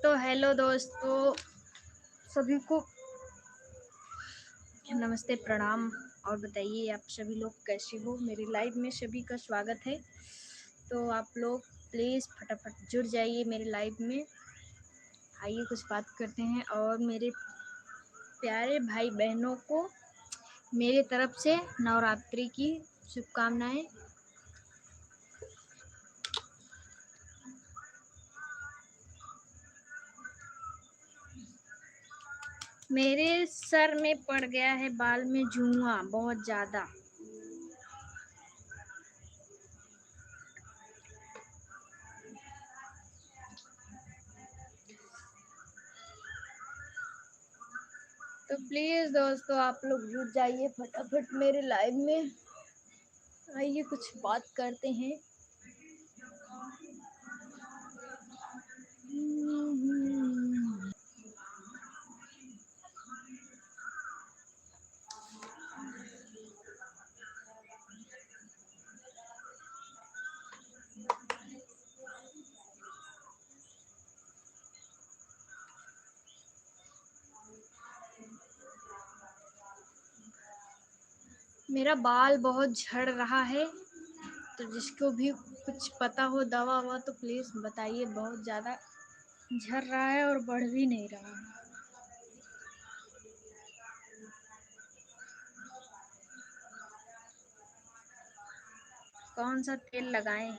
तो हेलो दोस्तों, सभी को नमस्ते प्रणाम। और बताइए आप सभी लोग कैसे हो। मेरी लाइव में सभी का स्वागत है। तो आप लोग प्लीज़ फटाफट जुड़ जाइए मेरे लाइव में। आइए कुछ बात करते हैं। और मेरे प्यारे भाई बहनों को मेरे तरफ से नवरात्रि की शुभकामनाएं। मेरे सर में पड़ गया है बाल में जुआ बहुत ज़्यादा। तो प्लीज़ दोस्तों आप लोग जुड़ जाइए फटाफट मेरे लाइव में। आइए कुछ बात करते हैं। मेरा बाल बहुत झड़ रहा है, तो जिसको भी कुछ पता हो दवा ववा तो प्लीज़ बताइए। बहुत ज़्यादा झड़ रहा है और बढ़ भी नहीं रहा है। कौन सा तेल लगाएं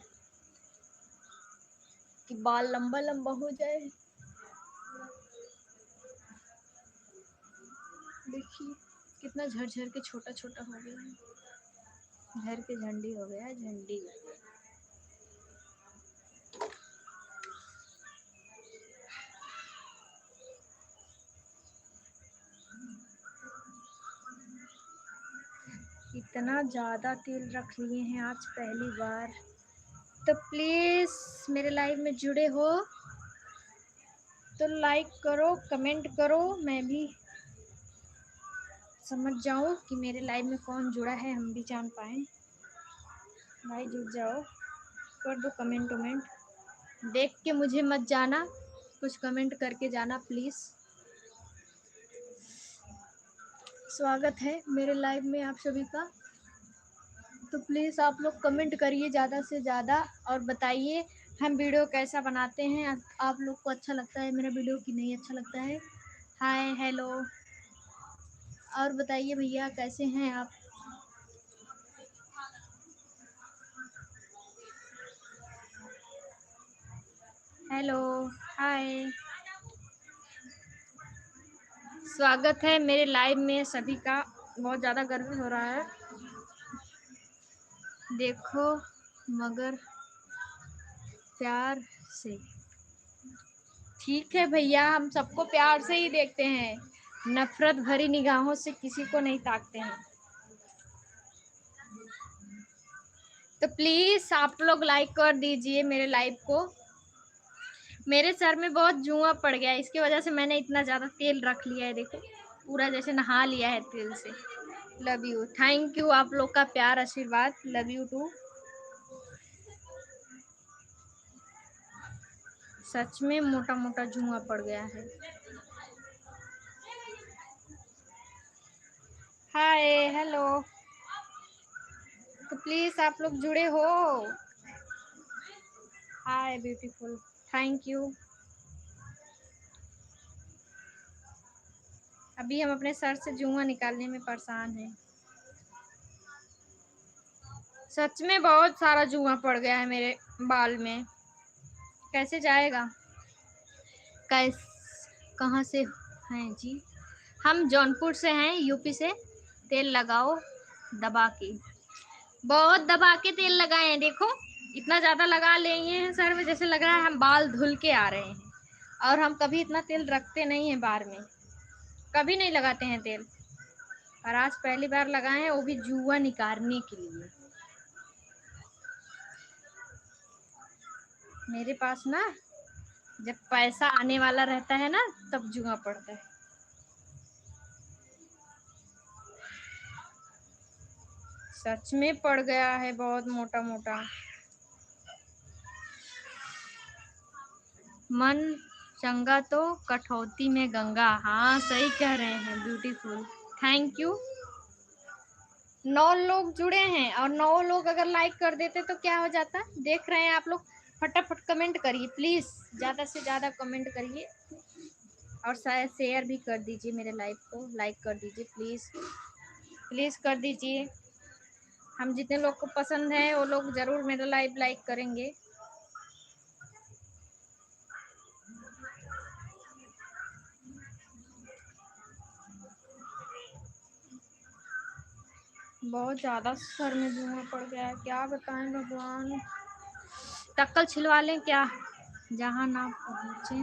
कि बाल लंबा लंबा हो जाए। देखिए कितना झड़ झड़ के छोटा छोटा हो गया है। झड़ के झंडी हो गया है, झंडी। इतना ज़्यादा तेल रख लिए हैं आज पहली बार। तो प्लीज़ मेरे लाइव में जुड़े हो तो लाइक करो, कमेंट करो, मैं भी समझ जाऊँ कि मेरे लाइव में कौन जुड़ा है, हम भी जान पाएँ। भाई जुड़ जाओ, कर दो कमेंट वमेंट। देख के मुझे मत जाना, कुछ कमेंट करके जाना प्लीज़। स्वागत है मेरे लाइव में आप सभी का। तो प्लीज़ आप लोग कमेंट करिए ज़्यादा से ज़्यादा और बताइए हम वीडियो कैसा बनाते हैं। आप लोग को अच्छा लगता है मेरा वीडियो कि नहीं अच्छा लगता है। Hi hello. और बताइए भैया कैसे हैं आप। Hello hi. स्वागत है मेरे लाइव में सभी का। बहुत ज़्यादा गर्मी हो रहा है देखो, मगर प्यार से। ठीक है भैया, हम सबको प्यार से ही देखते हैं, नफरत भरी निगाहों से किसी को नहीं ताकते हैं। तो प्लीज़ आप लोग लाइक कर दीजिए मेरे लाइव को। मेरे सर में बहुत जुआ पड़ गया है, इसकी वजह से मैंने इतना ज़्यादा तेल रख लिया है। देखो पूरा जैसे नहा लिया है तेल से। लव यू, थैंक यू आप लोग का प्यार आशीर्वाद। Love you to. सच में मोटा मोटा जुआ पड़ गया है। Hi hello. तो प्लीज़ आप लोग जुड़े हो। हाय ब्यूटीफुल, थैंक यू। अभी हम अपने सर से जुआ निकालने में परेशान हैं। सच में बहुत सारा जुआ पड़ गया है मेरे बाल में। कैसे जाएगा। कैस कहाँ से हैं जी। हम जौनपुर से हैं, यूपी से। तेल लगाओ दबा के, बहुत दबा के तेल लगाए हैं। देखो इतना ज़्यादा लगा लिए हैं सर में, जैसे लग रहा है हम बाल धुल के आ रहे हैं। और हम कभी इतना तेल रखते नहीं हैं बाल में, कभी नहीं लगाते हैं तेल। और आज पहली बार लगाए हैं, वो भी जुआ निकालने के लिए। मेरे पास ना जब पैसा आने वाला रहता है ना, तब जुआ पड़ता है। सच में पड़ गया है बहुत मोटा मोटा। मन चंगा तो कठौती में गंगा। हाँ सही कह रहे हैं, ब्यूटीफुल, थैंक यू। 9 लोग जुड़े हैं और 9 लोग अगर लाइक कर देते तो क्या हो जाता। देख रहे हैं आप लोग, फटाफट कमेंट करिए प्लीज, ज्यादा से ज्यादा कमेंट करिए और शायद शेयर भी कर दीजिए, मेरे लाइव को लाइक कर दीजिए प्लीज, प्लीज कर दीजिए। हम जितने लोग को पसंद है वो लोग जरूर मेरा लाइव लाइक करेंगे। बहुत ज्यादा सर में धुआं पड़ गया है, क्या बताएं भगवान। टक्कल छिलवा लें क्या। जहाँ ना पहुँचे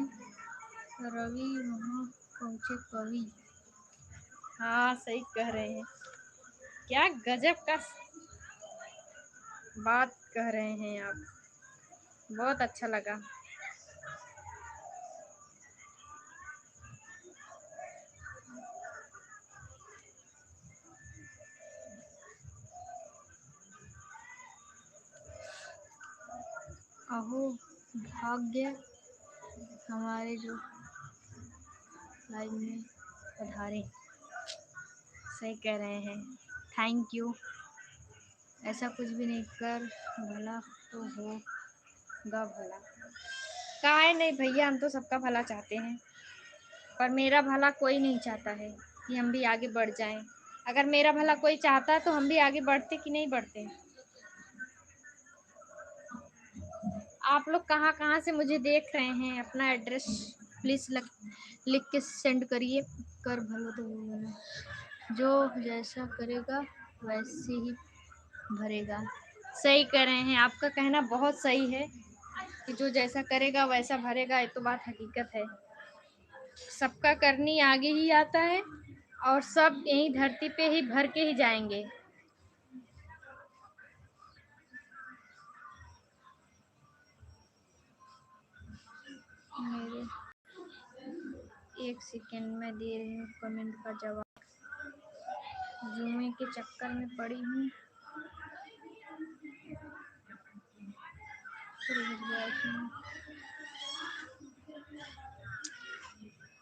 रवि वहाँ पहुँचे कवि। हाँ सही कह रहे हैं, क्या गजब का बात कह रहे हैं आप, बहुत अच्छा लगा। अहो भाग्य हमारे जो लाइव में पधारे। सही कह रहे हैं, थैंक यू। ऐसा कुछ भी नहीं कर, भला तो होगा भला। काहे नहीं भैया, हम तो सबका भला चाहते हैं, पर मेरा भला कोई नहीं चाहता है कि हम भी आगे बढ़ जाएं। अगर मेरा भला कोई चाहता है तो हम भी आगे बढ़ते कि नहीं बढ़ते। आप लोग कहाँ कहाँ से मुझे देख रहे हैं, अपना एड्रेस प्लीज लिख के सेंड करिए। कर भलो तो बोलना, जो जैसा करेगा वैसे ही भरेगा। सही कह रहे हैं, आपका कहना बहुत सही है कि जो जैसा करेगा वैसा भरेगा, ये तो बात हकीकत है। सबका करनी आगे ही आता है और सब यही धरती पे ही भर के ही जाएंगे। मेरे एक सेकेंड में दे रही हूँ कमेंट का जवाब, जुए के चक्कर में पड़ी हूँ।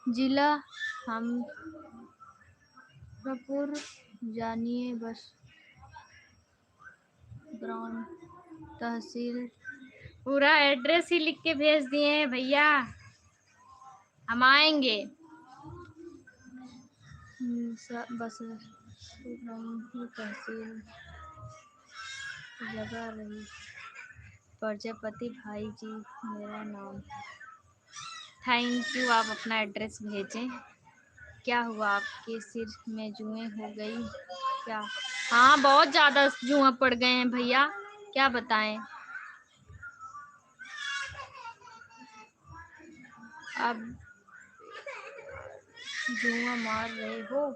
जिला हमरपुर जानिए बस, ग्राम तहसील। पूरा एड्रेस ही लिख के भेज दिए हैं भैया, हम आएंगे। बस तहसील जगह रही, प्रजापति भाई जी मेरा नाम। थैंक यू, आप अपना एड्रेस भेजें। क्या हुआ, आपके सिर में जुएं हो गई क्या। हाँ बहुत ज्यादा जुआ पड़ गए हैं भैया, क्या बताएं। अब जुआ मार रहे हो।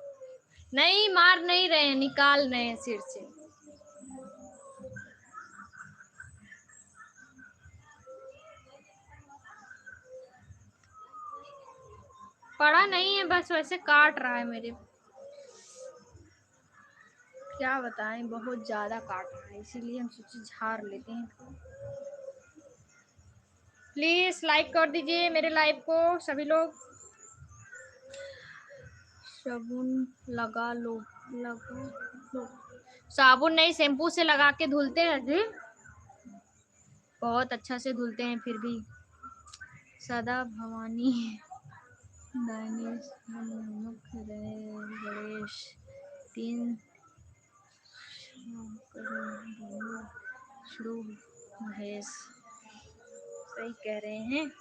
नहीं मार नहीं रहे हैं, निकाल रहे हैं सिर से। पड़ा नहीं है, बस वैसे काट रहा है मेरे, क्या बताएं, बहुत ज्यादा काट रहा है, इसीलिए हम सोचे झाड़ लेते हैं। प्लीज लाइक कर दीजिए मेरे लाइव को सभी लोग। साबुन लगा लो, लगा लो। साबुन नहीं, शैम्पू से लगा के धुलते हैं जी, बहुत अच्छा से धुलते हैं फिर भी। सदा भवानी दानिश गणेश 3 शुरू महेश। सही कह रहे हैं।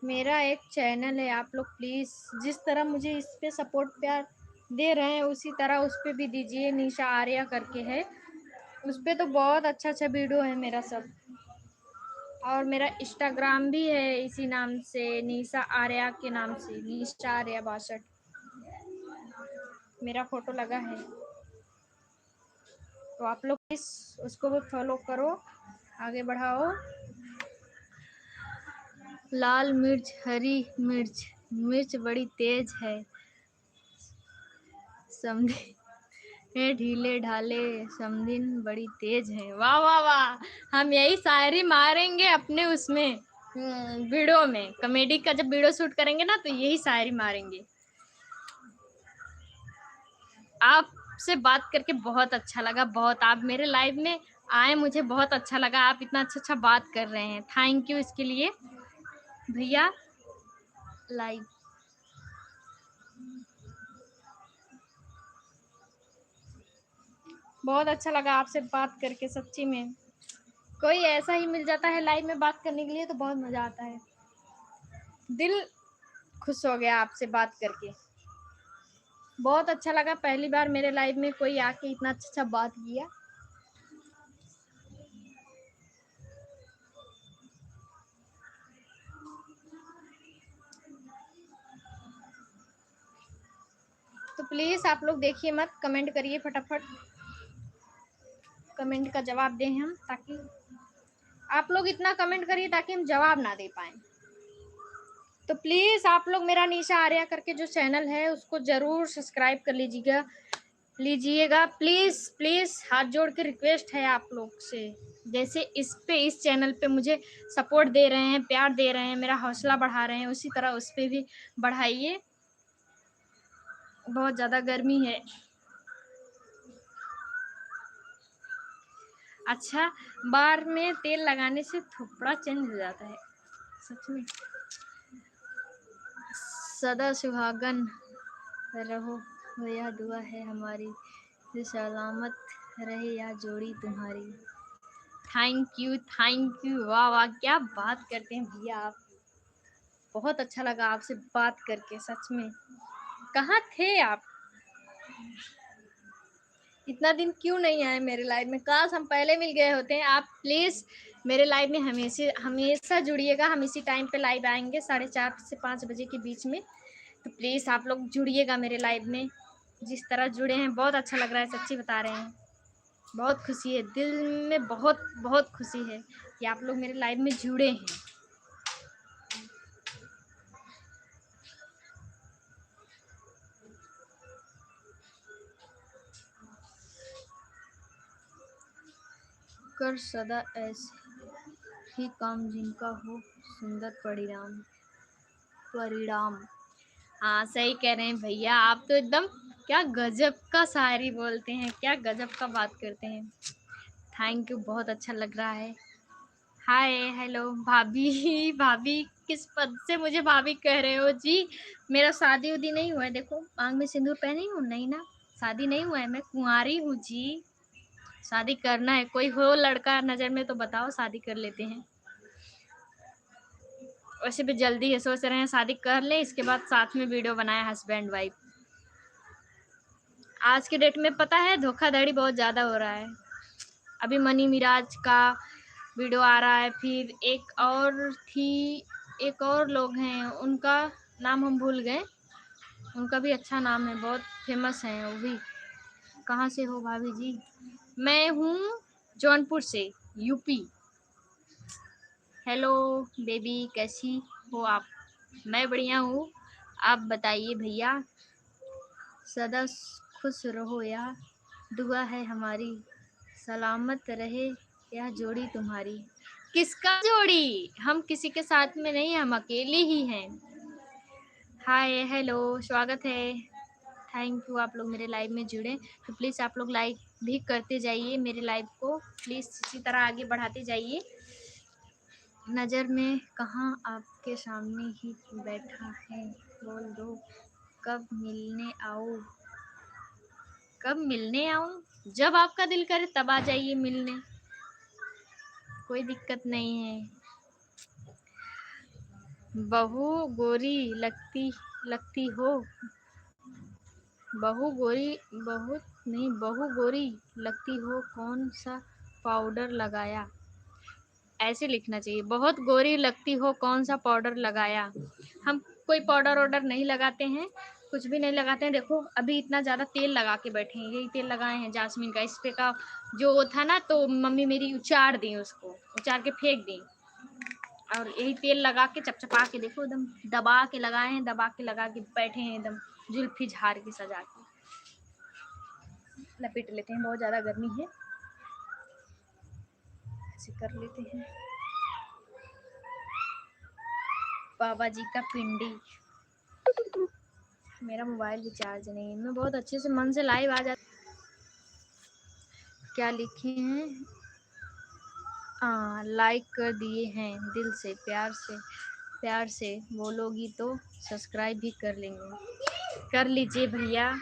मेरा एक चैनल है, आप लोग प्लीज जिस तरह मुझे इस पे सपोर्ट प्यार दे रहे हैं उसी तरह उस पे भी दीजिए। निशा आर्या करके है, उस पे तो बहुत अच्छा अच्छा वीडियो है मेरा सब। और मेरा इंस्टाग्राम भी है इसी नाम से, निशा आर्या के नाम से, निशा आर्या 62 मेरा फोटो लगा है। तो आप लोग प्लीज उसको भी फॉलो करो, आगे बढ़ाओ। लाल मिर्च, हरी मिर्च, मिर्च बड़ी तेज है, समझे। हे ढीले ढाले समदिन बड़ी तेज है। वाह वाह वाह, हम यही शायरी मारेंगे अपने उसमें वीडियो में। कॉमेडी का जब वीडियो शूट करेंगे ना, तो यही शायरी मारेंगे। आपसे बात करके बहुत अच्छा लगा, बहुत। आप मेरे लाइव में आए, मुझे बहुत अच्छा लगा। आप इतना अच्छा अच्छा बात कर रहे हैं, थैंक यू इसके लिए भैया। लाइव बहुत अच्छा लगा आपसे बात करके, सच्ची में। कोई ऐसा ही मिल जाता है लाइव में बात करने के लिए तो बहुत मजा आता है। दिल खुश हो गया आपसे बात करके, बहुत अच्छा लगा। पहली बार मेरे लाइव में कोई आके इतना अच्छा अच्छा बात किया। तो प्लीज आप लोग देखिए मत, कमेंट करिए फटाफट। कमेंट का जवाब दें हम, ताकि आप लोग इतना कमेंट करिए ताकि हम जवाब ना दे पाए। तो प्लीज आप लोग मेरा निशा आर्या करके जो चैनल है उसको जरूर सब्सक्राइब कर लीजिएगा प्लीज प्लीज। हाथ जोड़ के रिक्वेस्ट है आप लोग से। जैसे इस चैनल पे मुझे सपोर्ट दे रहे हैं, प्यार दे रहे हैं, मेरा हौसला बढ़ा रहे हैं, उसी तरह उस पे भी बढ़ाइए। बहुत ज्यादा गर्मी है। अच्छा, बार में तेल लगाने से थोड़ा चेंज हो जाता है, सच में। सदा सुहागन रहो, यह दुआ है हमारी, सलामत रहे यह जोड़ी तुम्हारी। थैंक यू थैंक यू, वाह वाह, क्या बात करते हैं भैया आप। बहुत अच्छा लगा आपसे बात करके, सच में। कहाँ थे आप, इतना दिन क्यों नहीं आए मेरे लाइव में? काश हम पहले मिल गए होते हैं। आप प्लीज मेरे लाइव में हमेशा हमेशा जुड़िएगा। हम इसी टाइम पे लाइव आएंगे, 4:30 से 5 बजे के बीच में। तो प्लीज आप लोग जुड़िएगा मेरे लाइव में। जिस तरह जुड़े हैं बहुत अच्छा लग रहा है, सच्ची बता रहे हैं। बहुत खुशी है, दिल में बहुत बहुत खुशी है कि आप लोग मेरे लाइव में जुड़े हैं। कर सदा ऐसे ही काम जिनका हो सुंदर परिणाम। हाँ सही कह रहे हैं भैया, आप तो एकदम क्या गजब का शायरी बोलते हैं, क्या गजब का बात करते हैं। थैंक यू, बहुत अच्छा लग रहा है। हाय हेलो भाभी भाभी किस पद से मुझे भाभी कह रहे हो जी? मेरा शादी उदी नहीं हुआ है, देखो आंख में सिंदूर पहनी हूँ नहीं ना, शादी नहीं हुआ है, मैं कुंवारी हूँ जी। शादी करना है, कोई हो लड़का नजर में तो बताओ, शादी कर लेते हैं। वैसे भी जल्दी है, सोच रहे हैं शादी कर ले, इसके बाद साथ में वीडियो बनाए हस्बैंड वाइफ। आज के डेट में पता है धोखाधड़ी बहुत ज़्यादा हो रहा है। अभी मनी मिराज का वीडियो आ रहा है, फिर एक और लोग हैं, उनका नाम हम भूल गए। उनका भी अच्छा नाम है, बहुत फेमस है वो भी। कहाँ से हो भाभी जी? मैं हूँ जौनपुर से, यूपी। हेलो बेबी, कैसी हो आप? मैं बढ़िया हूँ, आप बताइए भैया। सदा खुश रहो, यह दुआ है हमारी, सलामत रहे यह जोड़ी तुम्हारी। किसका जोड़ी? हम किसी के साथ में नहीं, हम अकेले ही हैं। हाय हेलो, स्वागत है। थैंक यू, आप लोग मेरे लाइव में जुड़े। तो प्लीज़ आप लोग लाइक भी करते जाइए मेरे लाइव को, प्लीज़ इसी तरह आगे बढ़ाते जाइए। नज़र में कहाँ आपके सामने ही बैठा है, बोल दो कब मिलने आऊँ? जब आपका दिल करे तब आ जाइए मिलने, कोई दिक्कत नहीं है। बहू गोरी लगती हो, बहू गोरी लगती हो, कौन सा पाउडर लगाया? ऐसे लिखना चाहिए, बहुत गोरी लगती हो, कौन सा पाउडर लगाया। हम कोई पाउडर ऑर्डर नहीं लगाते हैं, कुछ भी नहीं लगाते हैं। देखो अभी इतना ज़्यादा तेल लगा के बैठे हैं, यही तेल लगाए हैं जास्मीन का। इस पे का जो था ना, तो मम्मी मेरी उचार दी, उसको उचार के फेंक दी। और यही तेल लगा के चपचपा के देखो, एकदम दबा के लगाए हैं, दबा के लगा के बैठे हैं, एकदम जुल्फी झाड़ के सजा के। लपेट लेते हैं, बहुत ज़्यादा गर्मी है, ऐसे कर लेते हैं। बाबा जी का पिंडी। मेरा मोबाइल रिचार्ज नहीं है, मैं बहुत अच्छे से मन से लाइव आ जाती। क्या लिखे हैं? हाँ, लाइक कर दिए हैं दिल से, प्यार से बोलोगी तो सब्सक्राइब भी कर लेंगे। कर लीजिए भैया,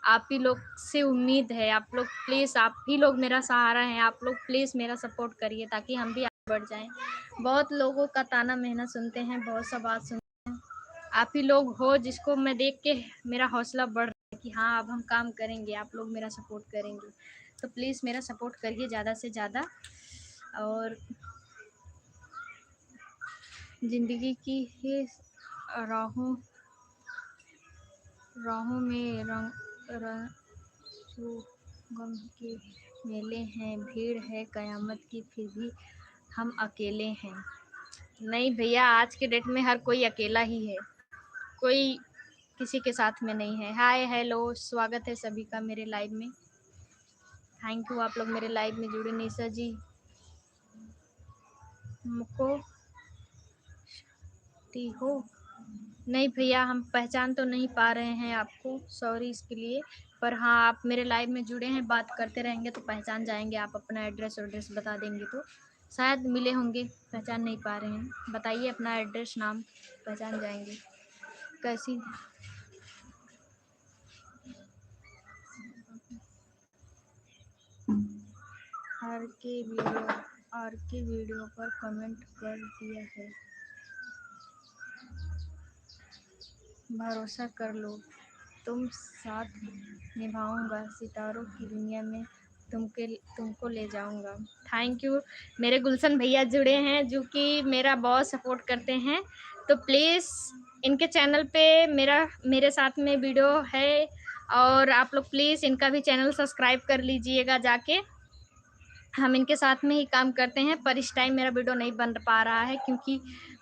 आप ही लोग से उम्मीद है। आप लोग प्लीज़, आप ही लोग मेरा सहारा हैं। आप लोग प्लीज़ मेरा सपोर्ट करिए ताकि हम भी आगे बढ़ जाएं। बहुत लोगों का ताना मेहनत सुनते हैं, बहुत सा बात सुनते हैं। आप ही लोग हो जिसको मैं देख के मेरा हौसला बढ़ रहा है कि हाँ अब हम काम करेंगे, आप लोग मेरा सपोर्ट करेंगे। तो प्लीज़ मेरा सपोर्ट करिए ज़्यादा से ज़्यादा। और ज़िंदगी की ही राहों राहों में गम के मेले हैं, भीड़ है क़यामत की, फिर भी हम अकेले हैं। नहीं भैया, आज के डेट में हर कोई अकेला ही है, कोई किसी के साथ में नहीं है। हाय हेलो, स्वागत है सभी का मेरे लाइव में। थैंक यू, आप लोग मेरे लाइव में जुड़े। निशा जी, मुझको ती हो? नहीं भैया, हम पहचान तो नहीं पा रहे हैं आपको, सॉरी इसके लिए। पर हाँ, आप मेरे लाइव में जुड़े हैं, बात करते रहेंगे तो पहचान जाएंगे। आप अपना एड्रेस बता देंगे तो शायद मिले होंगे। पहचान नहीं पा रहे हैं, बताइए अपना एड्रेस, नाम, पहचान जाएंगे। कैसी आर के वीडियो पर कमेंट कर दिया है, भरोसा कर लो, तुम साथ निभाऊंगा, सितारों की दुनिया में तुमको ले जाऊंगा। थैंक यू, मेरे गुलशन भैया जुड़े हैं जो कि मेरा बहुत सपोर्ट करते हैं। तो प्लीज़ इनके चैनल पे मेरे साथ में वीडियो है, और आप लोग प्लीज़ इनका भी चैनल सब्सक्राइब कर लीजिएगा जाके। हम इनके साथ में ही काम करते हैं, पर इस टाइम मेरा वीडियो नहीं बन पा रहा है क्योंकि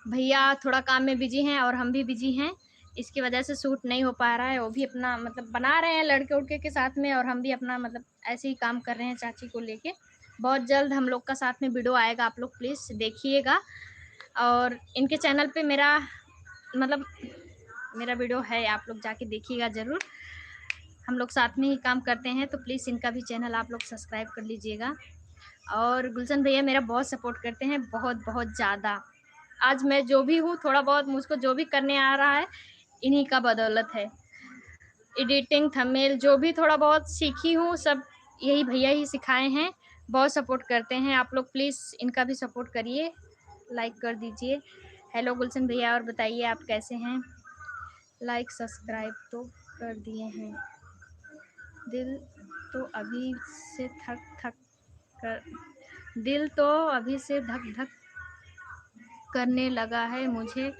भैया थोड़ा काम में बिजी हैं और हम भी बिजी हैं। इसकी वजह से शूट नहीं हो पा रहा है। वो भी अपना मतलब बना रहे हैं लड़के उड़के के साथ में, और हम भी अपना मतलब ऐसे ही काम कर रहे हैं चाची को लेके। बहुत जल्द हम लोग का साथ में वीडियो आएगा, आप लोग प्लीज़ देखिएगा। और इनके चैनल पे मेरा मतलब मेरा वीडियो है, आप लोग जाके देखिएगा ज़रूर। हम लोग साथ में ही काम करते हैं, तो प्लीज़ इनका भी चैनल आप लोग सब्सक्राइब कर लीजिएगा। और गुलशन भैया मेरा बहुत सपोर्ट करते हैं, बहुत बहुत ज़्यादा। आज मैं जो भी हूँ, थोड़ा बहुत मुझको जो भी करने आ रहा है इन्हीं का बदौलत है। एडिटिंग, थंबनेल, जो भी थोड़ा बहुत सीखी हूँ सब यही भैया ही सिखाए हैं। बहुत सपोर्ट करते हैं। आप लोग प्लीज़ इनका भी सपोर्ट करिए, लाइक कर दीजिए। हेलो गुलशन भैया, और बताइए आप कैसे हैं? लाइक सब्सक्राइब तो कर दिए हैं, दिल तो अभी से दिल तो अभी से धक धक करने लगा है। मुझे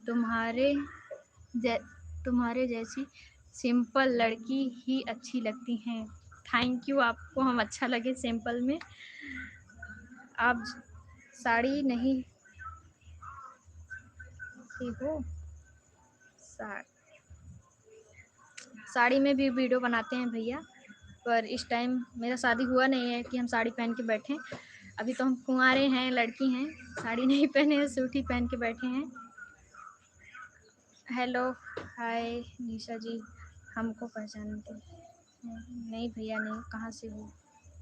तुम्हारे तुम्हारे जैसी सिंपल लड़की ही अच्छी लगती हैं। थैंक यू, आपको हम अच्छा लगे सिंपल में। आप साड़ी नहीं हो, साड़ी में भी वीडियो बनाते हैं भैया, पर इस टाइम मेरा शादी हुआ नहीं है कि हम साड़ी पहन के बैठें। अभी तो हम कुंवारे हैं, लड़की हैं, साड़ी नहीं पहने हैं, सूट ही पहन के बैठे हैं। हेलो, हाय निशा जी, हमको पहचानते नहीं भैया? नहीं, कहाँ से हो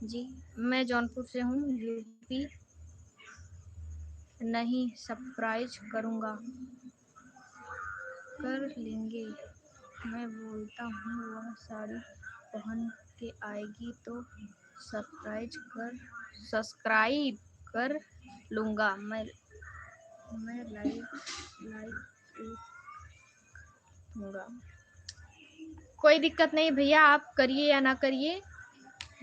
जी? मैं जौनपुर से हूँ, यूपी। नहीं, सरप्राइज करूँगा, कर लेंगे। मैं बोलता हूँ वह साड़ी पहन के आएगी तो सब्सक्राइब कर लूँगा। मैं लाइक दूँगा। कोई दिक्कत नहीं भैया, आप करिए या ना करिए,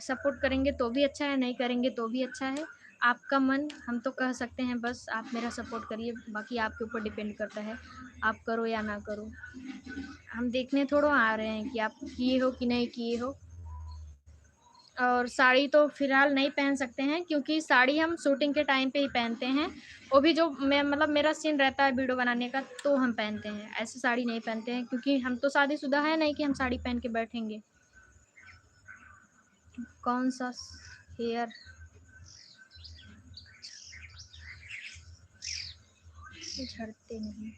सपोर्ट करेंगे तो भी अच्छा है, नहीं करेंगे तो भी अच्छा है। आपका मन, हम तो कह सकते हैं बस आप मेरा सपोर्ट करिए, बाकी आपके ऊपर डिपेंड करता है आप करो या ना करो। हम देखने थोड़ा आ रहे हैं कि आप किए हो कि नहीं किए हो। और साड़ी तो फ़िलहाल नहीं पहन सकते हैं क्योंकि साड़ी हम शूटिंग के टाइम पे ही पहनते हैं। वो भी जो मैं मतलब मेरा सीन रहता है वीडियो बनाने का तो हम पहनते हैं, ऐसे साड़ी नहीं पहनते हैं क्योंकि हम तो शादीशुदा है नहीं कि हम साड़ी पहन के बैठेंगे। कौन सा हेयर झड़ते नहीं?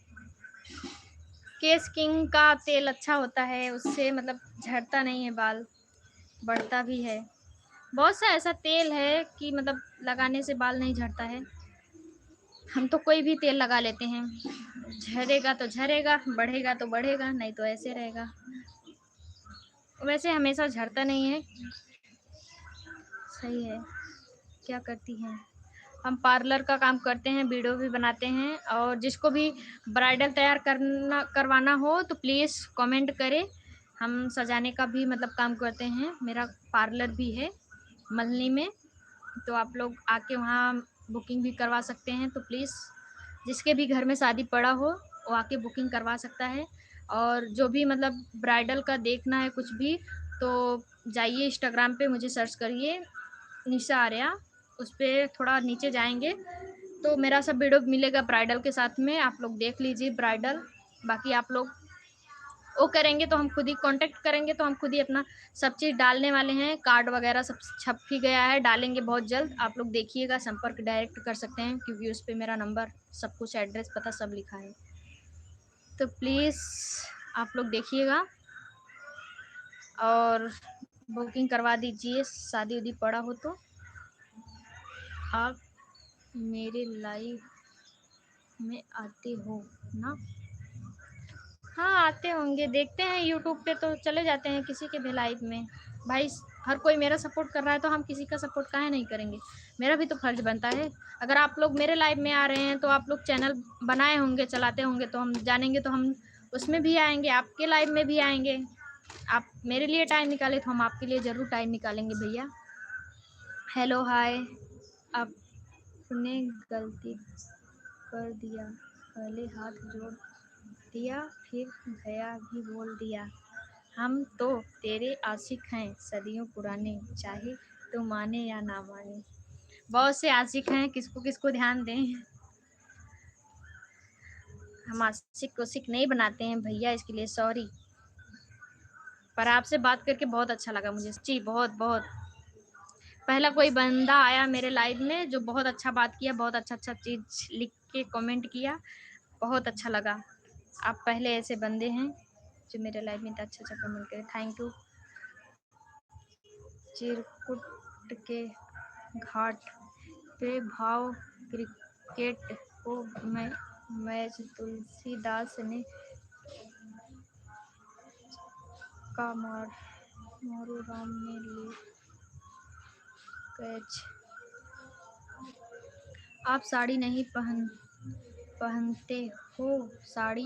केस किंग का तेल अच्छा होता है, उससे मतलब झड़ता नहीं है बाल, बढ़ता भी है। बहुत सा ऐसा तेल है कि मतलब लगाने से बाल नहीं झड़ता है। हम तो कोई भी तेल लगा लेते हैं, झड़ेगा तो झड़ेगा, बढ़ेगा तो बढ़ेगा, नहीं तो ऐसे रहेगा। वैसे हमेशा झड़ता नहीं है। सही है। क्या करती हैं? हम पार्लर का काम करते हैं, वीडियो भी बनाते हैं, और जिसको भी ब्राइडल तैयार करवाना हो तो प्लीज़ कमेंट करें। हम सजाने का भी मतलब काम करते हैं, मेरा पार्लर भी है मल्हनी में, तो आप लोग आके वहाँ बुकिंग भी करवा सकते हैं। तो प्लीज़ जिसके भी घर में शादी पड़ा हो वो आके बुकिंग करवा सकता है। और जो भी मतलब ब्राइडल का देखना है कुछ भी, तो जाइए इंस्टाग्राम पे, मुझे सर्च करिए निशा आर्या, उस पर थोड़ा नीचे जाएंगे तो मेरा सब वीडियो मिलेगा ब्राइडल के साथ में, आप लोग देख लीजिए ब्राइडल। बाकी आप लोग वो करेंगे तो हम खुद ही कांटेक्ट करेंगे, तो हम खुद ही अपना सब चीज़ डालने वाले हैं, कार्ड वगैरह सब छप ही गया है, डालेंगे बहुत जल्द। आप लोग देखिएगा, संपर्क डायरेक्ट कर सकते हैं क्योंकि उस पर मेरा नंबर, सब कुछ, एड्रेस पता सब लिखा है। तो प्लीज़ आप लोग देखिएगा और बुकिंग करवा दीजिए, शादी उदी पड़ा हो तो। आप मेरे लाइव में आते हो ना? हाँ आते होंगे, देखते हैं यूट्यूब पे तो चले जाते हैं किसी के भी लाइव में। भाई हर कोई मेरा सपोर्ट कर रहा है तो हम किसी का सपोर्ट काहे नहीं करेंगे, मेरा भी तो फर्ज बनता है। अगर आप लोग मेरे लाइव में आ रहे हैं तो आप लोग चैनल बनाए होंगे, चलाते होंगे, तो हम जानेंगे तो हम उसमें भी आएंगे, आपके लाइव में भी आएंगे। आप मेरे लिए टाइम निकाले तो हम आपके लिए ज़रूर टाइम निकालेंगे भैया। Hello hi. आपने गलती कर दिया, पहले हाथ जोड़ दिया फिर भैया भी बोल दिया। हम तो तेरे आशिक हैं सदियों पुराने, चाहे तू माने या ना माने। बहुत से आशिक हैं, किसको किसको ध्यान दें। हम आशिक को सिक नहीं बनाते हैं भैया, इसके लिए सॉरी। पर आपसे बात करके बहुत अच्छा लगा मुझे, सच्ची बहुत बहुत। पहला कोई बंदा आया मेरे लाइव में जो बहुत अच्छा बात किया, बहुत अच्छा अच्छा चीज़ लिख के कमेंट किया, बहुत अच्छा लगा। आप पहले ऐसे बंदे हैं जो मेरे लाइव में इतना अच्छा अच्छा कमेंट करे, थैंक यू। चिरकुट के घाट पे भाव क्रिकेट को मैच तुलसीदास ने का मारू राम ने ले कैच। आप साड़ी नहीं पहनते हो, साड़ी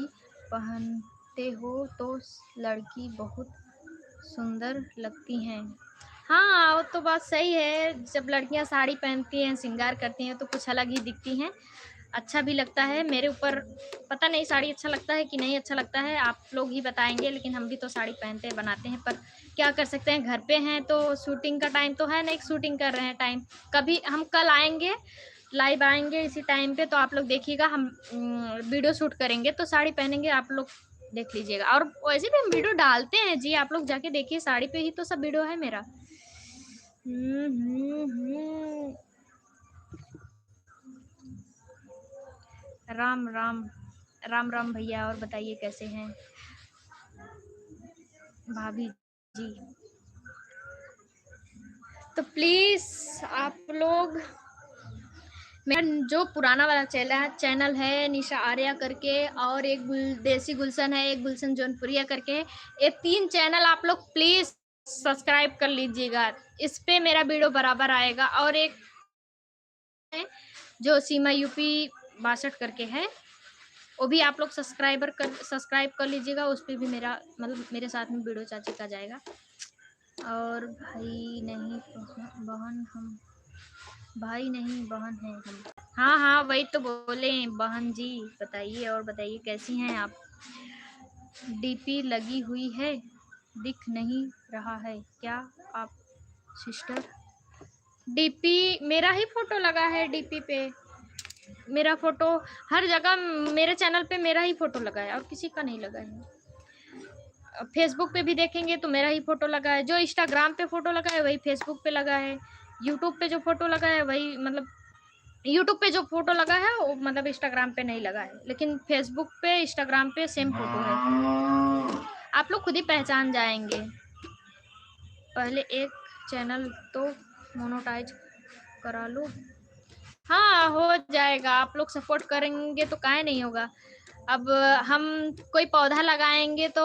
पहनते हो तो लड़की बहुत सुंदर लगती हैं। हाँ वो तो बात सही है, जब लड़कियां साड़ी पहनती हैं, श्रृंगार करती हैं तो कुछ अलग ही दिखती हैं, अच्छा भी लगता है। मेरे ऊपर पता नहीं साड़ी अच्छा लगता है कि नहीं अच्छा लगता है, आप लोग ही बताएंगे, लेकिन हम भी तो साड़ी पहनते हैं, बनाते हैं, पर क्या कर सकते हैं, घर पे हैं तो शूटिंग का टाइम तो है नहीं, शूटिंग कर रहे हैं टाइम। कभी हम कल आएंगे, लाइव आएंगे इसी टाइम पे, तो आप लोग देखिएगा, हम वीडियो शूट करेंगे तो साड़ी पहनेंगे, आप लोग देख लीजिएगा। और वैसे भी हम वीडियो डालते हैं जी, आप लोग जाके देखिए, साड़ी पे ही तो सब वीडियो है मेरा। राम राम। राम राम भैया, और बताइए कैसे हैं भाभी जी? तो प्लीज आप लोग, मेरा जो पुराना वाला चैनल है निशा आर्या करके, और एक देसी गुलशन है, एक गुलशन जौनपुरिया करके, ये 3 चैनल आप लोग प्लीज सब्सक्राइब कर लीजिएगा, इस पे मेरा वीडियो बराबर आएगा। और एक है जो सीमा यूपी 62 करके है, वो भी आप लोग सब्सक्राइब कर लीजिएगा, उस पर भी मेरा मतलब मेरे साथ में वीडियो चाची का जाएगा। और भाई नहीं बहन हम, भाई नहीं बहन है हम। हाँ हाँ वही तो बोले बहन जी। बताइए और बताइए कैसी हैं आप? डीपी लगी हुई है, दिख नहीं रहा है क्या आप सिस्टर? डीपी मेरा ही फोटो लगा है, डीपी पे मेरा फोटो हर जगह, मेरे चैनल पे मेरा ही फोटो लगा है और किसी का नहीं लगा है। फेसबुक पे भी देखेंगे तो मेरा ही फोटो लगा है, जो इंस्टाग्राम पे फोटो लगा है वही फेसबुक पे लगा है, यूट्यूब पे जो फोटो लगा है वही मतलब यूट्यूब पे जो फोटो लगा है वो मतलब इंस्टाग्राम पे नहीं लगा है, लेकिन फेसबुक पे इंस्टाग्राम पे सेम फोटो है। आप लोग खुद ही पहचान जाएंगे। पहले एक चैनल तो मोनेटाइज करा लो। हाँ हो जाएगा, आप लोग सपोर्ट करेंगे तो काहे नहीं होगा। अब हम कोई पौधा लगाएंगे तो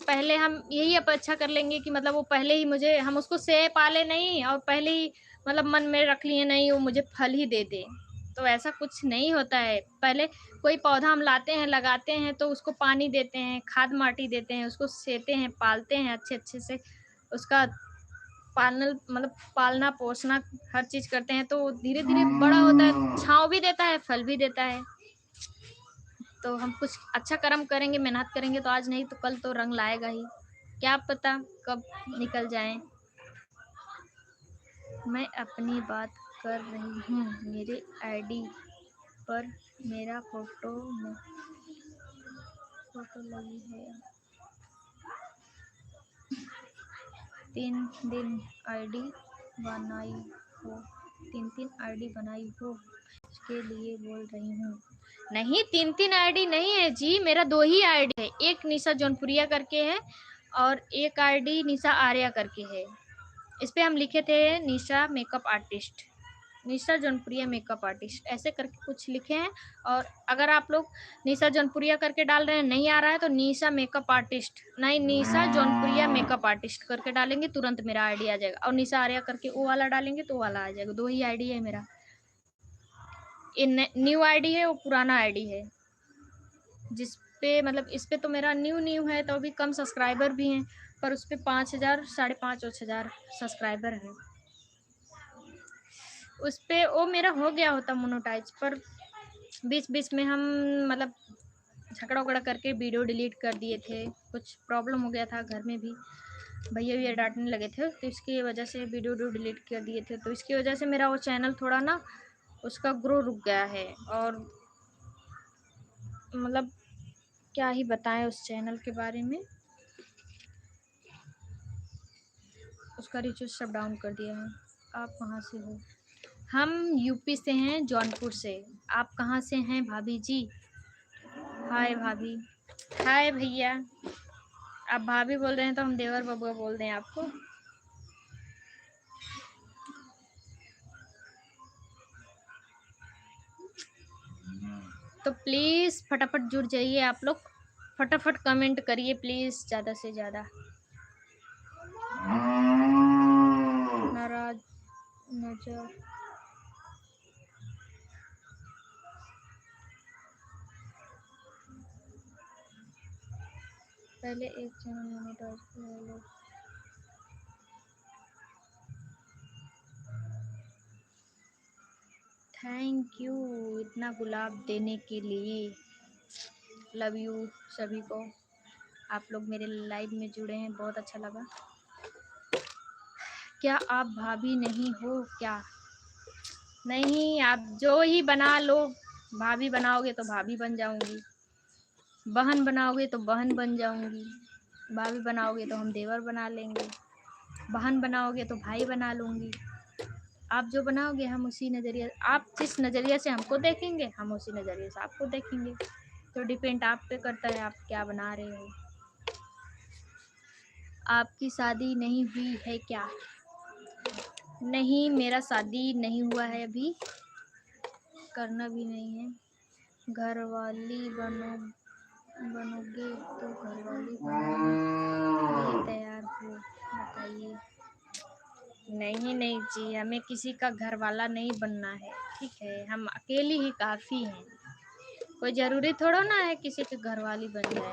पहले हम यही अपेक्षा कर लेंगे कि मतलब वो पहले ही मुझे, हम उसको सेब पाले नहीं और पहले ही मतलब मन में रख लिए नहीं वो मुझे फल ही दे दे, तो ऐसा कुछ नहीं होता है। पहले कोई पौधा हम लाते हैं लगाते हैं तो उसको पानी देते हैं, खाद माटी देते हैं, उसको सेते हैं, पालते हैं अच्छे अच्छे से, उसका पालना पोसना हर चीज करते हैं तो धीरे धीरे बड़ा होता है, छांव भी देता है फल भी देता है। तो हम कुछ अच्छा कर्म करेंगे, मेहनत करेंगे तो आज नहीं तो कल तो रंग लाएगा ही, क्या पता कब निकल जाए। मैं अपनी बात कर रही हूँ, मेरे आईडी पर मेरा फोटो लगी है। 3 आईडी बनाई हो, 3 आईडी बनाई हो इसके लिए बोल रही हूँ। नहीं 3 आईडी नहीं है जी, मेरा 2 ही आईडी है, एक निशा जौनपुरिया करके है और एक आईडी निशा आर्या करके है। इस पे हम लिखे थे निशा मेकअप आर्टिस्ट, निशा जौनपुरिया मेकअप आर्टिस्ट ऐसे करके कुछ लिखे हैं। और अगर आप लोग निशा जौनपुरिया करके डाल रहे हैं नहीं आ रहा है तो निशा मेकअप आर्टिस्ट नहीं, निशा जौनपुरिया मेकअप आर्टिस्ट करके डालेंगे तुरंत मेरा आईडी आ जाएगा, और निशा आर्या करके वो वाला डालेंगे तो वो वाला आ जाएगा। 2 ही आईडी है मेरा, ये न्यू आईडी है वो पुराना आईडी है, जिस पे मतलब इस पे तो मेरा न्यू है तो अभी कम सब्सक्राइबर भी हैं, पर उस पर 5,000 5,500 सब्सक्राइबर है। उस पे वो मेरा हो गया होता मोनेटाइज, पर बीच बीच में हम मतलब झगड़ा उगड़ा करके वीडियो डिलीट कर दिए थे, कुछ प्रॉब्लम हो गया था घर में भी, भैया डांटने लगे थे तो इसकी वजह से वीडियो डिलीट कर दिए थे, तो इसकी वजह से मेरा वो चैनल थोड़ा ना उसका ग्रो रुक गया है। और मतलब क्या ही बताएं उस चैनल के बारे में, उसका रिचार्ज सब डाउन कर दिया है। आप कहाँ से हो? हम यूपी से हैं, जौनपुर से। आप कहाँ से हैं भाभी जी? हाय भाभी। हाय भैया। आप भाभी बोल रहे हैं तो हम देवर बबुआ बोल दें आपको? तो प्लीज़ फटाफट जुड़ जाइए आप लोग, फटाफट कमेंट करिए प्लीज़ ज़्यादा से ज़्यादा। नाराज नजर पहले एक चैनल मोनेटाइज कर लो। थैंक यू इतना गुलाब देने के लिए, लव यू सभी को। आप लोग मेरे लाइव में जुड़े हैं, बहुत अच्छा लगा। क्या आप भाभी नहीं हो क्या? नहीं, आप जो ही बना लो, भाभी बनाओगे तो भाभी बन जाऊंगी, बहन बनाओगे तो बहन बन जाऊंगी, भाभी बनाओगे तो हम देवर बना लेंगे, बहन बनाओगे तो भाई बना लूंगी। आप जो बनाओगे हम उसी नज़रिया, आप जिस नज़रिया से हमको देखेंगे हम उसी नज़रिए से आपको देखेंगे, तो डिपेंड आप पे करता है आप क्या बना रहे हो। आपकी शादी नहीं हुई है क्या? नहीं, मेरा शादी नहीं हुआ है अभी, करना भी नहीं है। घरवाली बनोगे तो घरवाली बनने के लिए तैयार हो, बताइए। नहीं नहीं जी, हमें किसी का घर वाला नहीं बनना है, ठीक है, हम अकेली ही काफ़ी हैं, कोई ज़रूरी थोड़ा ना है किसी के घर वाली बन जाए,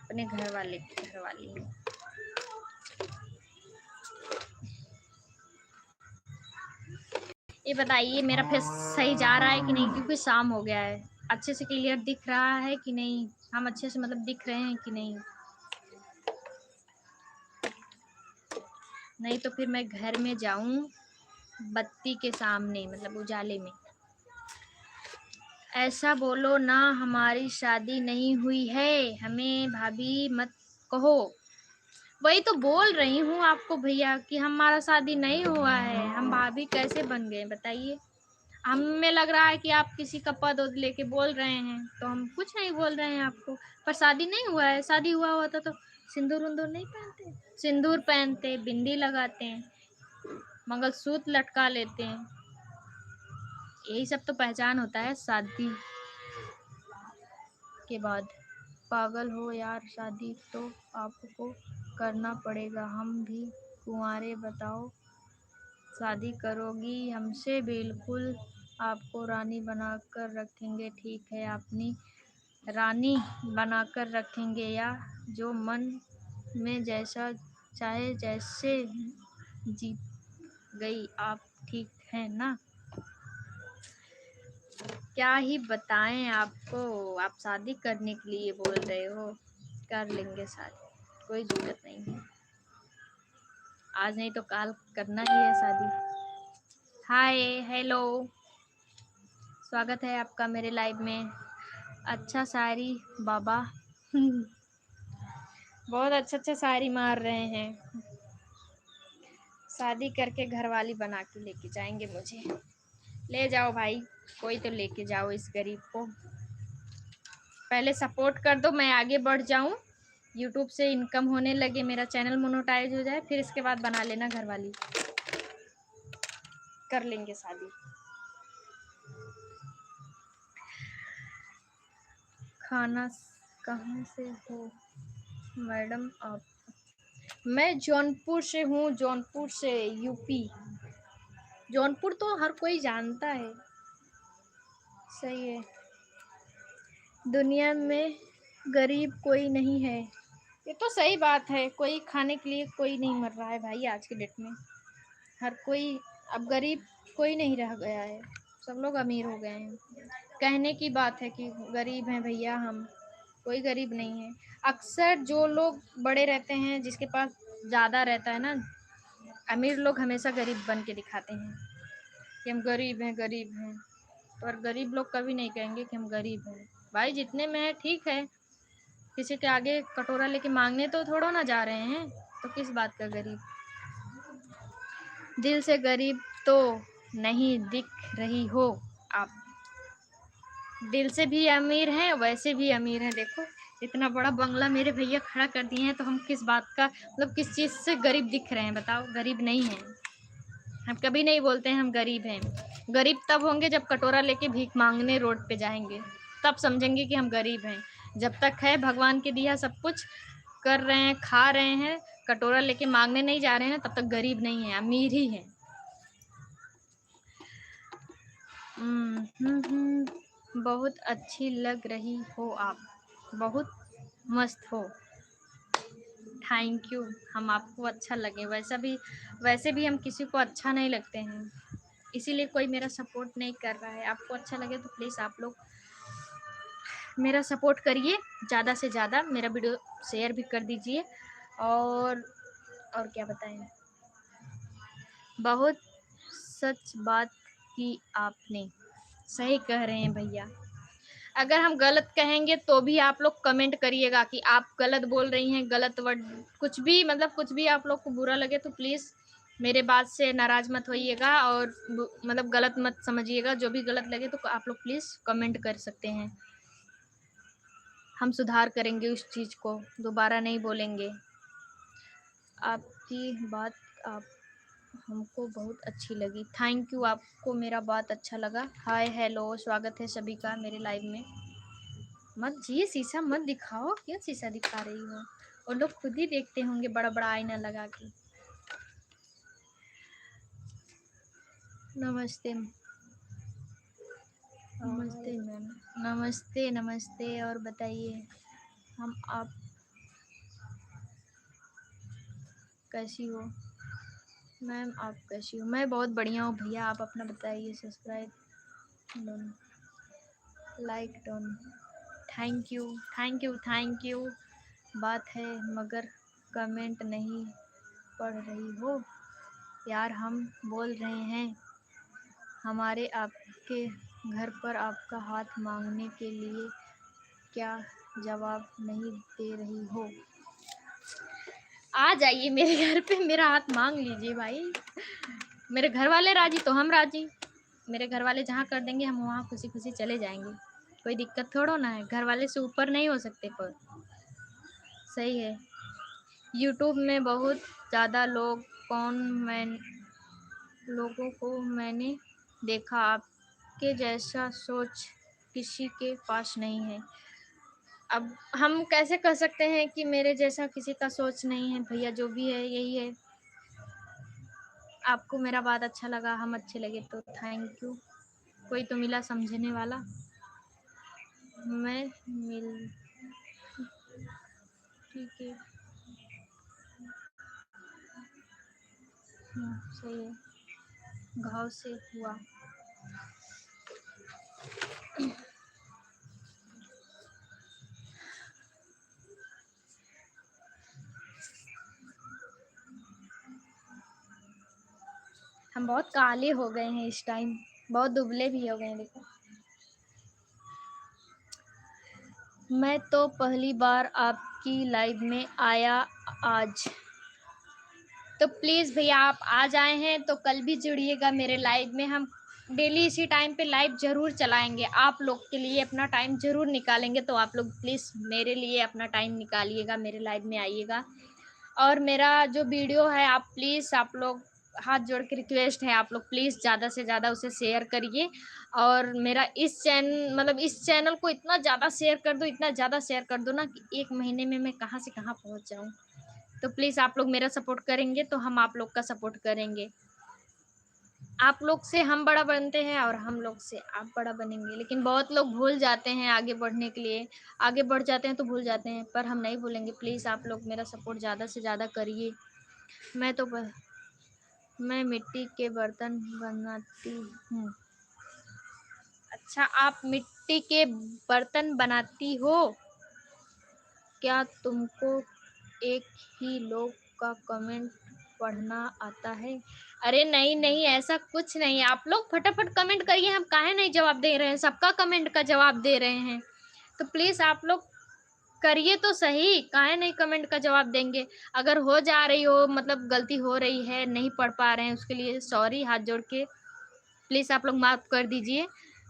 अपने घर वाले की घर वाली है। ये बताइए मेरा फेस सही जा रहा है कि नहीं, क्योंकि शाम हो गया है, अच्छे से क्लियर दिख रहा है कि नहीं, हम अच्छे से मतलब दिख रहे हैं कि नहीं? नहीं तो फिर मैं घर में जाऊं बत्ती के सामने मतलब उजाले में, ऐसा बोलो ना, हमारी शादी नहीं हुई है, हमें भाभी मत कहो। वही तो बोल रही हूँ आपको भैया कि हमारा शादी नहीं हुआ है, हम भाभी कैसे बन गए बताइए। हमें लग रहा है कि आप किसी का पद वद लेके बोल रहे हैं, तो हम कुछ नहीं बोल रहे हैं आपको। पर शादी नहीं हुआ है, शादी हुआ होता तो सिंदूर उंदूर नहीं पहनते, सिंदूर पहनते, बिंदी लगाते हैं, मंगलसूत्र लटका लेते हैं, यही सब तो पहचान होता है शादी के बाद। पागल हो यार, शादी तो आपको करना पड़ेगा, हम भी कुंवारे, बताओ शादी करोगी हमसे? बिल्कुल, आपको रानी बनाकर रखेंगे। ठीक है, अपनी रानी बनाकर रखेंगे, या जो मन में जैसा चाहे जैसे जीत गई आप, ठीक है ना? क्या ही बताएं आपको, आप शादी करने के लिए बोल रहे हो, कर लेंगे शादी, कोई दिक्कत नहीं है, आज नहीं तो कल करना ही है शादी। हाय, हेलो, स्वागत है आपका मेरे लाइव में। अच्छा शायरी बाबा बहुत अच्छा शायरी मार रहे हैं। शादी करके घरवाली बना के लेके जाएंगे मुझे। ले जाओ भाई, कोई तो लेके जाओ इस गरीब को। पहले सपोर्ट कर दो, मैं आगे बढ़ जाऊं, यूट्यूब से इनकम होने लगे, मेरा चैनल मोनेटाइज हो जाए, फिर इसके बाद बना लेना घरवाली, कर लेंगे शादी। खाना कहाँ से हो मैडम आप? मैं जौनपुर से हूँ, जौनपुर से, यूपी। जौनपुर तो हर कोई जानता है। सही है, दुनिया में गरीब कोई नहीं है, ये तो सही बात है। कोई खाने के लिए कोई नहीं मर रहा है भाई आज के डेट में, हर कोई। अब गरीब कोई नहीं रह गया है, सब लोग अमीर हो गए हैं। कहने की बात है कि गरीब हैं भैया हम, कोई गरीब नहीं है। अक्सर जो लोग बड़े रहते हैं, जिसके पास ज़्यादा रहता है ना, अमीर लोग हमेशा गरीब बन के दिखाते हैं कि हम गरीब हैं, गरीब हैं। और गरीब लोग कभी नहीं कहेंगे कि हम गरीब हैं। भाई जितने में है ठीक है, किसी के आगे कटोरा लेके मांगने तो थोड़ा ना जा रहे हैं, तो किस बात का गरीब। दिल से गरीब तो नहीं दिख रही हो आप, दिल से भी अमीर हैं, वैसे भी अमीर हैं। देखो इतना बड़ा बंगला मेरे भैया खड़ा कर दिए हैं, तो हम किस बात का मतलब किस चीज़ से गरीब दिख रहे हैं बताओ? गरीब नहीं हैं हम, कभी नहीं बोलते हैं हम गरीब हैं। गरीब तब होंगे जब कटोरा लेके भीख मांगने रोड पे जाएंगे, तब समझेंगे कि हम गरीब हैं। जब तक है भगवान के दिया सब कुछ कर रहे हैं, खा रहे हैं, कटोरा लेके मांगने नहीं जा रहे हैं, तब तक गरीब नहीं है, अमीर ही है। बहुत अच्छी लग रही हो आप, बहुत मस्त हो। थैंक यू, हम आपको अच्छा लगे, वैसे भी हम किसी को अच्छा नहीं लगते हैं, इसीलिए कोई मेरा सपोर्ट नहीं कर रहा है। आपको अच्छा लगे तो प्लीज़ आप लोग मेरा सपोर्ट करिए, ज़्यादा से ज़्यादा मेरा वीडियो शेयर भी कर दीजिए। और क्या बताएं, बहुत सच बात की आपने, सही कह रहे हैं भैया। अगर हम गलत कहेंगे तो भी आप लोग कमेंट करिएगा कि आप गलत बोल रही हैं, गलत वर्ड, कुछ भी मतलब कुछ भी आप लोग को बुरा लगे तो प्लीज़ मेरे बात से नाराज़ मत होइएगा, और मतलब गलत मत समझिएगा। जो भी गलत लगे तो आप लोग प्लीज़ कमेंट कर सकते हैं, हम सुधार करेंगे उस चीज़ को, दोबारा नहीं बोलेंगे। आपकी बात आप हमको बहुत अच्छी लगी, थैंक यू, आपको मेरा बात अच्छा लगा। हाय, हेलो, स्वागत है सभी का मेरे लाइव में। मत जी, शीशा मत दिखाओ, क्यों शीशा दिखा रही हो? और लोग खुद ही देखते होंगे बड़ा बड़ा आईना लगा के। नमस्ते, नमस्ते मैम, नमस्ते नमस्ते। और बताइए, हम आप कैसी हो मैम? आप कैसी हो? मैं बहुत बढ़िया हूँ भैया, आप अपना बताइए। Subscribe done, like done, thank you thank you thank you. बात है मगर कमेंट नहीं पढ़ रही हो यार, हम बोल रहे हैं, हमारे आपके घर पर आपका हाथ मांगने के लिए क्या जवाब नहीं दे रही हो? आ जाइए मेरे घर पे, मेरा हाथ मांग लीजिए भाई। मेरे घर वाले राजी तो हम राजी। मेरे घर वाले जहाँ कर देंगे हम वहाँ खुशी खुशी चले जाएंगे। कोई दिक्कत थोड़ो ना है, घर वाले से ऊपर नहीं हो सकते। पर सही है। यूट्यूब में बहुत ज़्यादा लोगों को मैंने देखा, आपके जैसा सोच किसी के पास नहीं है। अब हम कैसे कह सकते हैं कि मेरे जैसा किसी का सोच नहीं है? भैया जो भी है यही है। आपको मेरा बात अच्छा लगा, हम अच्छे लगे तो थैंक यू। कोई तो मिला समझने वाला। मैं मिल ठीक है। सही है। घाव से हुआ। हम बहुत काले हो गए हैं इस टाइम, बहुत दुबले भी हो गए हैं। देखो, मैं तो पहली बार आपकी लाइव में आया आज। तो प्लीज़ भैया आप आ जाए हैं तो कल भी जुड़िएगा मेरे लाइव में। हम डेली इसी टाइम पे लाइव ज़रूर चलाएंगे, आप लोग के लिए अपना टाइम ज़रूर निकालेंगे। तो आप लोग प्लीज़ मेरे लिए अपना टाइम निकालिएगा, मेरे लाइव में आइएगा। और मेरा जो वीडियो है आप प्लीज़, आप लोग हाथ जोड़ के रिक्वेस्ट है, आप लोग प्लीज़ ज़्यादा से ज़्यादा उसे शेयर करिए। और मेरा इस चैनल को इतना ज़्यादा शेयर कर दो, इतना ज़्यादा शेयर कर दो ना कि 1 महीने में मैं कहाँ से कहाँ पहुँच जाऊँ। तो प्लीज़ आप लोग मेरा सपोर्ट करेंगे तो हम आप लोग का सपोर्ट करेंगे। आप लोग से हम बड़ा बनते हैं और हम लोग से आप बड़ा बनेंगे। लेकिन बहुत लोग भूल जाते हैं आगे बढ़ने के लिए, आगे बढ़ जाते हैं तो भूल जाते हैं, पर हम नहीं भूलेंगे। प्लीज़ आप लोग मेरा सपोर्ट ज़्यादा से ज़्यादा करिए। मैं तो मैं मिट्टी के बर्तन बनाती हूँ। अच्छा, आप मिट्टी के बर्तन बनाती हो? क्या तुमको एक ही लोग का कमेंट पढ़ना आता है? अरे नहीं नहीं, ऐसा कुछ नहीं है। आप लोग फटाफट कमेंट करिए, हम काहे नहीं जवाब दे रहे हैं? सबका कमेंट का जवाब दे रहे हैं। तो प्लीज़ आप लोग करिए तो सही, काहे नहीं कमेंट का जवाब देंगे? अगर हो जा रही हो, मतलब गलती हो रही है, नहीं पढ़ पा रहे हैं, उसके लिए सॉरी, हाथ जोड़ के प्लीज़ आप लोग माफ़ कर दीजिए।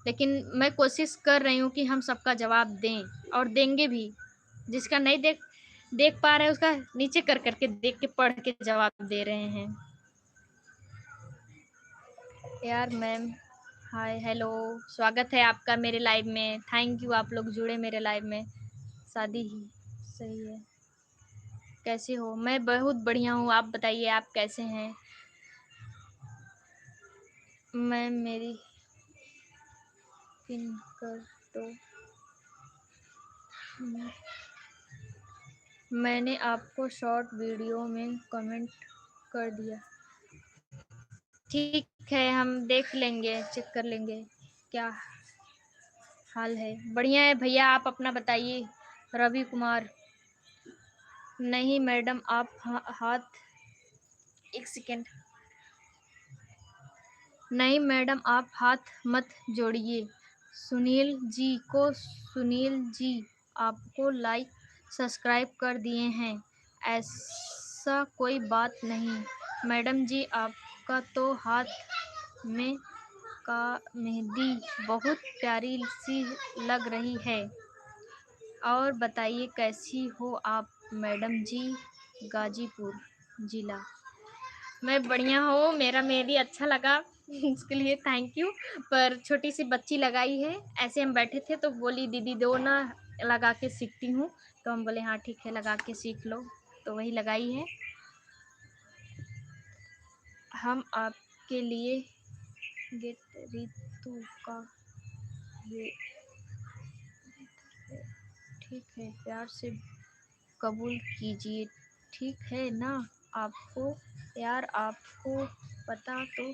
लेकिन मैं कोशिश कर रही हूँ कि हम सबका जवाब दें और देंगे भी। जिसका नहीं देख देख पा रहे हैं उसका नीचे कर करके देख के पढ़ के जवाब दे रहे हैं। यार मैम, हाय हेलो, स्वागत है आपका मेरे लाइव में। थैंक यू, आप लोग जुड़े मेरे लाइव में। शादी ही सही है। कैसे हो? मैं बहुत बढ़िया हूँ, आप बताइए आप कैसे हैं? मैं मेरी पिन कर दो। मैंने आपको शॉर्ट वीडियो में कमेंट कर दिया। ठीक है, हम देख लेंगे, चेक कर लेंगे। क्या हाल है? बढ़िया है भैया, आप अपना बताइए। रवि कुमार, नहीं मैडम आप हाथ, एक सेकेंड। नहीं मैडम आप हाथ मत जोड़िए। सुनील जी आपको लाइक सब्सक्राइब कर दिए हैं। ऐसा कोई बात नहीं मैडम जी, आपका तो हाथ में का मेहंदी बहुत प्यारी सी लग रही है। और बताइए कैसी हो आप मैडम जी? गाजीपुर जिला। मैं बढ़िया हूँ, मेरा मेहंदी अच्छा लगा उसके लिए थैंक यू। पर छोटी सी बच्ची लगाई है, ऐसे हम बैठे थे तो बोली दीदी दो ना, लगा के सीखती हूँ। तो हम बोले हाँ ठीक है, लगा के सीख लो। तो वही लगाई है। हम आपके लिए गेट रितु का ये ठीक है, प्यार से कबूल कीजिए, ठीक है ना? आपको यार, आपको पता तो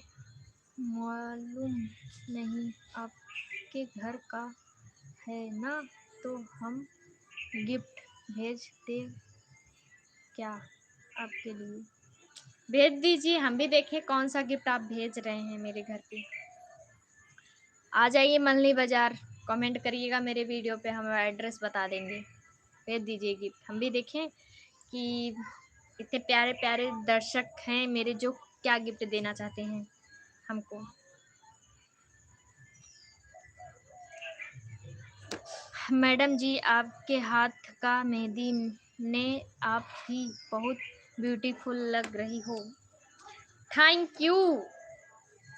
मालूम नहीं आपके घर का है ना? तो हम गिफ्ट भेज दें क्या आपके लिए? भेज दीजिए, हम भी देखें कौन सा गिफ्ट आप भेज रहे हैं मेरे घर पे। आ जाइए मल्ली बाज़ार, कमेंट करिएगा मेरे वीडियो पे, हम एड्रेस बता देंगे, भेज दीजिए गिफ्ट। हम भी देखें कि इतने प्यारे प्यारे दर्शक हैं मेरे जो क्या गिफ्ट देना चाहते हैं हमको। मैडम जी आपके हाथ का मेहंदी ने आप भी बहुत ब्यूटीफुल लग रही हो। Thank you.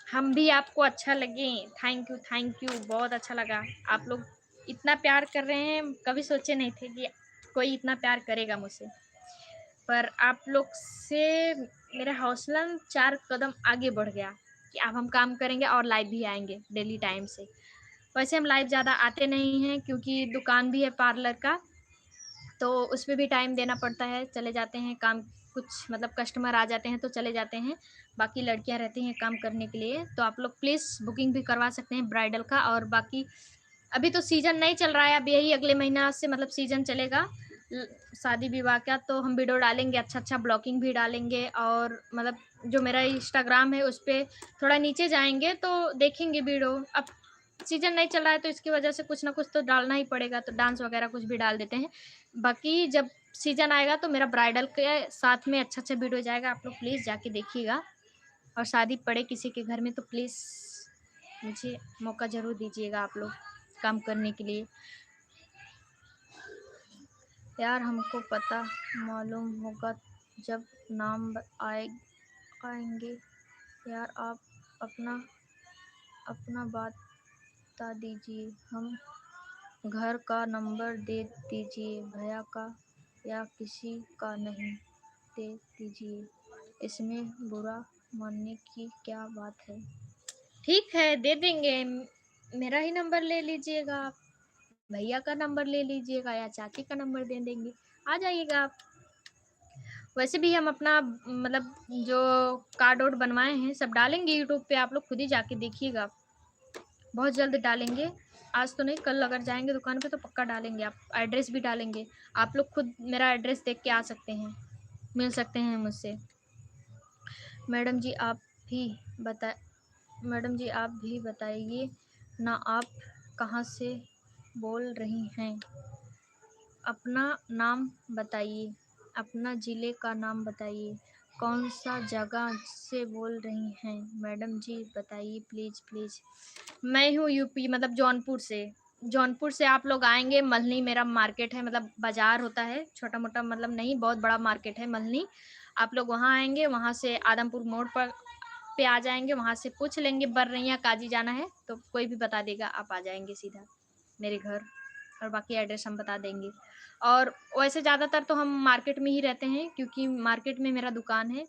हम भी आपको अच्छा लगे। थैंक यू, बहुत अच्छा लगा। आप लोग इतना प्यार कर रहे हैं, कभी सोचे नहीं थे कि कोई इतना प्यार करेगा मुझसे, पर आप लोग से मेरा हौसला 4 कदम आगे बढ़ गया कि अब हम काम करेंगे और लाइव भी आएंगे डेली टाइम से। वैसे हम लाइव ज़्यादा आते नहीं हैं क्योंकि दुकान भी है पार्लर का, तो उसमें भी टाइम देना पड़ता है, चले जाते हैं काम, कुछ मतलब कस्टमर आ जाते हैं तो चले जाते हैं, बाकी लड़कियां रहती हैं काम करने के लिए। तो आप लोग प्लीज़ बुकिंग भी करवा सकते हैं ब्राइडल का। और बाकी अभी तो सीज़न नहीं चल रहा है, अब यही अगले महीना से मतलब सीज़न चलेगा शादी विवाह का, तो हम वीडियो डालेंगे, अच्छा अच्छा ब्लॉगिंग भी डालेंगे। और मतलब जो मेरा इंस्टाग्राम है उस पर थोड़ा नीचे जाएंगे तो देखेंगे वीडियो। अब सीजन नहीं चल रहा है तो इसकी वजह से कुछ ना कुछ तो डालना ही पड़ेगा, तो डांस वगैरह कुछ भी डाल देते हैं। बाकी जब सीजन आएगा तो मेरा ब्राइडल के साथ में अच्छा अच्छा वीडियो जाएगा, आप लोग प्लीज़ जाके देखिएगा। और शादी पड़े किसी के घर में तो प्लीज़ मुझे मौका ज़रूर दीजिएगा आप लोग काम करने के लिए। यार हमको पता मालूम होगा जब नाम आएंगे। यार आप अपना अपना बता दीजिए, हम घर का नंबर दे दीजिए, भैया का या किसी का नहीं दे दीजिए, इसमें बुरा मानने की क्या बात है। ठीक है दे देंगे, मेरा ही नंबर ले लीजिएगा आप, भैया का नंबर ले लीजिएगा या चाची का नंबर दे देंगे, आ जाइएगा आप। वैसे भी हम अपना मतलब जो कार्ड वोड बनवाए हैं सब डालेंगे यूट्यूब पे, आप लोग खुद ही जाके देखिएगा, बहुत जल्द डालेंगे। आज तो नहीं, कल अगर जाएंगे दुकान पे तो पक्का डालेंगे। आप एड्रेस भी डालेंगे, आप लोग खुद मेरा एड्रेस देख के आ सकते हैं, मिल सकते हैं मुझसे। मैडम जी आप भी बता मैडम जी आप भी बताइए ना, आप कहाँ से बोल रही हैं? अपना नाम बताइए, अपना ज़िले का नाम बताइए, कौन सा जगह से बोल रही हैं मैडम जी बताइए प्लीज़ प्लीज़। मैं हूँ यूपी, मतलब जौनपुर से। जौनपुर से आप लोग आएंगे, मल्हनी मेरा मार्केट है, मतलब बाज़ार होता है छोटा मोटा, मतलब नहीं बहुत बड़ा मार्केट है मल्हनी। आप लोग वहाँ आएंगे, वहाँ से आदमपुर मोड़ पर पे आ जाएंगे, वहाँ से पूछ लेंगे बर्रैया काजी जाना है तो कोई भी बता देगा, आप आ जाएंगे सीधा मेरे घर, और बाकी एड्रेस हम बता देंगे। और वैसे ज़्यादातर तो हम मार्केट में ही रहते हैं क्योंकि मार्केट में मेरा दुकान है।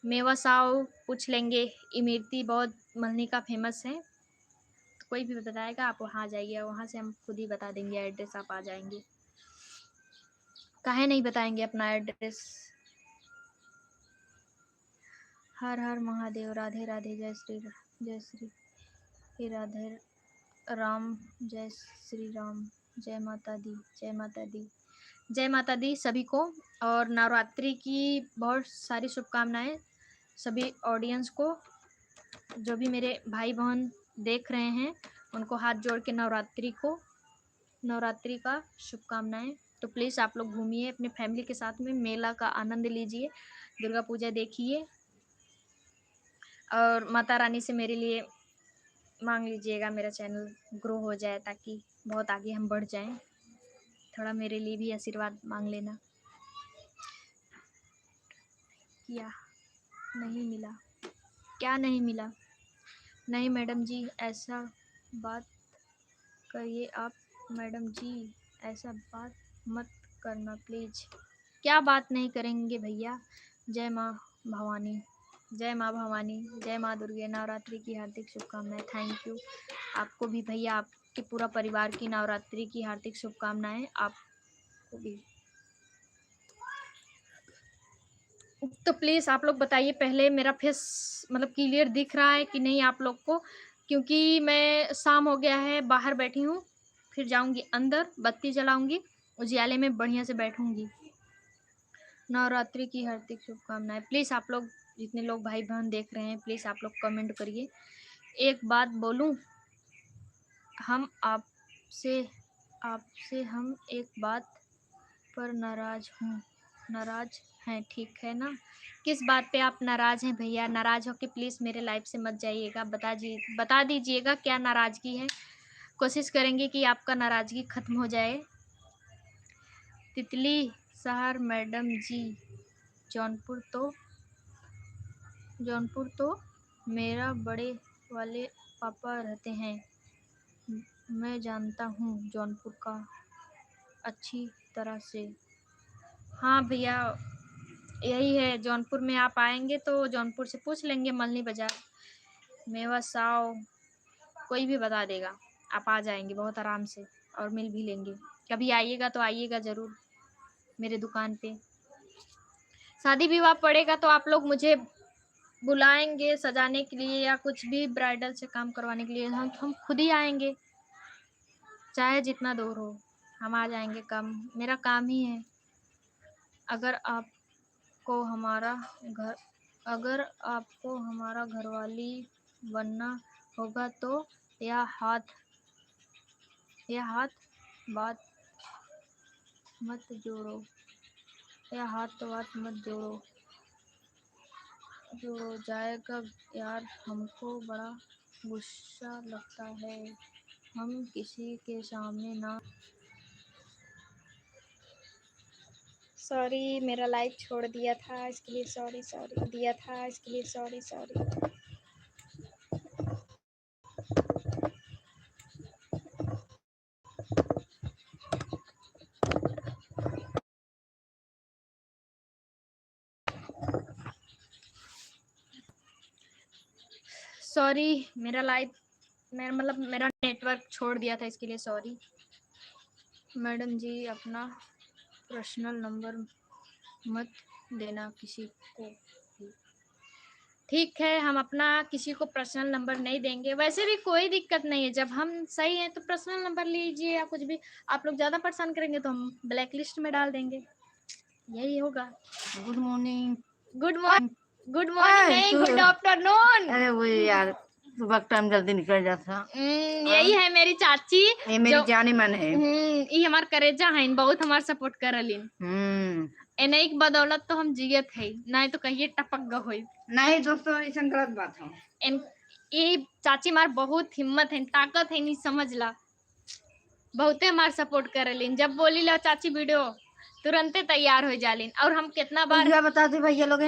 मेवा साव पूछ लेंगे, इमरती बहुत मल्हनी का फेमस है, तो कोई भी बताएगा, आप वहाँ आ जाइए, वहाँ से हम खुद ही बता देंगे एड्रेस, आप आ जाएंगे। काहे नहीं बताएंगे अपना एड्रेस। हर हर महादेव, राधे राधे, जय श्री राधे राम, जय श्री राम, जय माता दी, जय माता दी, जय माता दी सभी को। और नवरात्रि की बहुत सारी शुभकामनाएं सभी ऑडियंस को, जो भी मेरे भाई बहन देख रहे हैं उनको हाथ जोड़ के नवरात्रि का शुभकामनाएं। तो प्लीज़ आप लोग घूमिए अपने फैमिली के साथ में, मेला का आनंद लीजिए, दुर्गा पूजा देखिए, और माता रानी से मेरे लिए मांग लीजिएगा मेरा चैनल ग्रो हो जाए, ताकि बहुत आगे हम बढ़ जाएं। थोड़ा मेरे लिए भी आशीर्वाद मांग लेना। क्या नहीं मिला? क्या नहीं मिला? नहीं मैडम जी ऐसा बात करिए आप, मैडम जी ऐसा बात मत करना प्लीज़। क्या बात नहीं करेंगे भैया। जय माँ भवानी, जय माँ भवानी, जय माँ दुर्गे, नवरात्रि की हार्दिक शुभकामनाएं। थैंक यू आपको भी भैया, आपके पूरा परिवार की नवरात्रि की हार्दिक शुभकामनाएं आपको भी। तो प्लीज़ आप लोग बताइए पहले मेरा फेस मतलब क्लियर दिख रहा है कि नहीं आप लोग को, क्योंकि मैं शाम हो गया है, बाहर बैठी हूँ, फिर जाऊँगी अंदर, बत्ती जलाऊँगी, उजियाले में बढ़िया से बैठूँगी। नवरात्रि की हार्दिक शुभकामनाएं। प्लीज़ आप लोग जितने लोग भाई बहन देख रहे हैं प्लीज़ आप लोग कमेंट करिए। एक बात बोलूँ, हम आपसे हम एक बात पर नाराज हैं, ठीक है ना? किस बात पे आप नाराज हैं भैया? नाराज होके प्लीज मेरे लाइफ से मत जाइएगा। बता दीजिएगा क्या नाराजगी है। कोशिश करेंगे कि आपका नाराजगी खत्म हो जाए। तितली सहर मैडम जी, जौनपुर तो मेरा बड़े वाले पापा रहते हैं। मैं जानता हूँ जौनपुर का अच्छी तरह से। हाँ भैया, यही है, जौनपुर में आप आएंगे तो जौनपुर से पूछ लेंगे, मलनी बाजार, मेवा साव, कोई भी बता देगा। आप आ जाएंगे बहुत आराम से और मिल भी लेंगे। कभी आइएगा तो आइएगा ज़रूर मेरे दुकान पे। शादी विवाह पड़ेगा तो आप लोग मुझे बुलाएंगे सजाने के लिए या कुछ भी ब्राइडल से काम करवाने के लिए, हम खुद ही आएंगे, चाहे जितना दूर हो हम आ जाएंगे। मेरा काम ही है। अगर आपको हमारा घरवाली बनना होगा तो यह हाथ बात मत जोड़ो, जोड़ो जाएगा यार। हमको बड़ा गुस्सा लगता है, हम किसी के सामने ना। सॉरी, मेरा लाइव छोड़ दिया था इसके लिए सॉरी। मेरा नेटवर्क छोड़ दिया था, इसके लिए सॉरी। मैडम जी अपना पर्सनल नंबर मत देना किसी को। ठीक है, हम अपना किसी को पर्सनल नंबर नहीं देंगे। वैसे भी कोई दिक्कत नहीं है, जब हम सही हैं तो पर्सनल नंबर लीजिए या कुछ भी। आप लोग ज़्यादा परेशान करेंगे तो हम ब्लैक लिस्ट में डाल देंगे, यही होगा। गुड मॉर्निंग नहीं, गुड आफ्टरनून। अरे वो यार सुबह टाइम जल्दी निकल जाता। यही है मेरी चाची, ये मेरी जाने मन है। ये हमार करेजा है, बहुत हमार सपोर्ट करलिन। एने की बदौलत तो हम जियत है, नहीं तो कहिए टपक गई। नहीं दोस्तों, ऐसा गलत बात है। ये चाची मार बहुत हिम्मत है, ताकत है, नहीं समझला, बहुते हमार सपोर्ट करलिन। जब बोली लो चाची वीडियो तुरंते तैयार हो जालिन। और हम कितना बार बता दे भैया लोग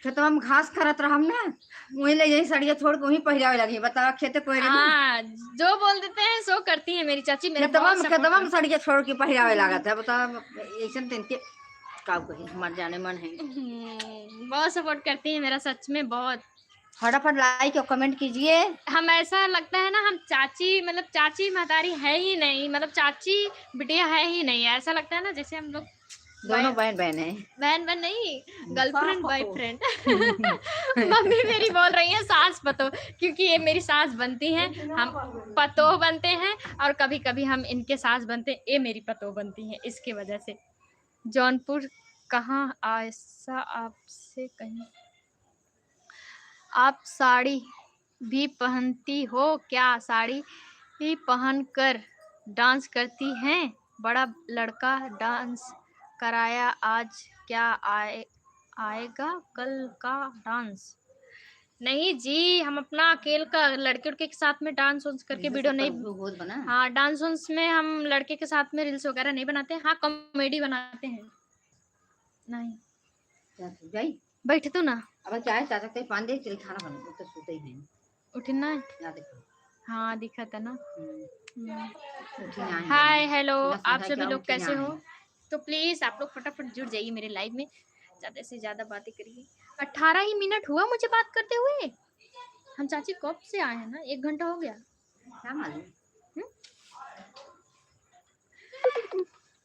खेतवा में घास करत रहम ना, वही ले जाई सड़िया छोड़ के वही पहिरावे लगी। बता खेते कोई हाँ, जो बोल देते हैं सो करती है मेरी चाची। मेरा खेतवा में सड़िया छोड़ के पहिरावे लागत है। बता ऐसा तिनके का कही मर जाने मन है। बहुत सपोर्ट करती है मेरा, सच में बहुत। फटाफट लाइक और कमेंट कीजिए। हम ऐसा लगता है ना, हम चाची मतलब चाची महतारी है ही नहीं, मतलब चाची बिटिया है ही नहीं। ऐसा लगता है ना जैसे हम लोग दोनों बहन है। बहन नहीं, गर्लफ्रेंड बॉयफ्रेंड। मम्मी मेरी बोल रही है सास पतो, क्योंकि ये मेरी सास बनती हैं, हम पतो बनते हैं, और कभी कभी हम इनके सास बनते हैं, ये मेरी पतो बनती हैं, इसके वजह से। जौनपुर कहाँ? ऐसा आपसे कहीं आप साड़ी भी पहनती हो क्या? साड़ी भी पहन कर डांस करती हैं? बड़ा लड़का डांस कराया, आज क्या आएगा कल का डांस? नहीं जी, हम अपना अकेले का लड़के के साथ में डांस वांस करके वीडियो नहीं। हाँ, डांस वांस में हम लड़के के साथ में रील्स वगैरह नहीं बनाते। हाँ, कॉमेडी बनाते हैं। नहीं बैठे तो ना, अब क्या है चाचा कहीं पान दे चल खाना बना तो सोते ही नहीं उठना है। ना देखो। हाँ दिखा था ना। उठी हाय हेलो, आप सभी लोग कैसे हो? तो प्लीज आप लोग फटाफट जुड़ जाइए मेरे लाइव में, ज्यादा से ज्यादा बातें करिए। 18 ही मिनट हुआ मुझे बात करते हुए। हम चाची कब से आए हैं ना, 1 घंटा हो गया। क्या मालूम।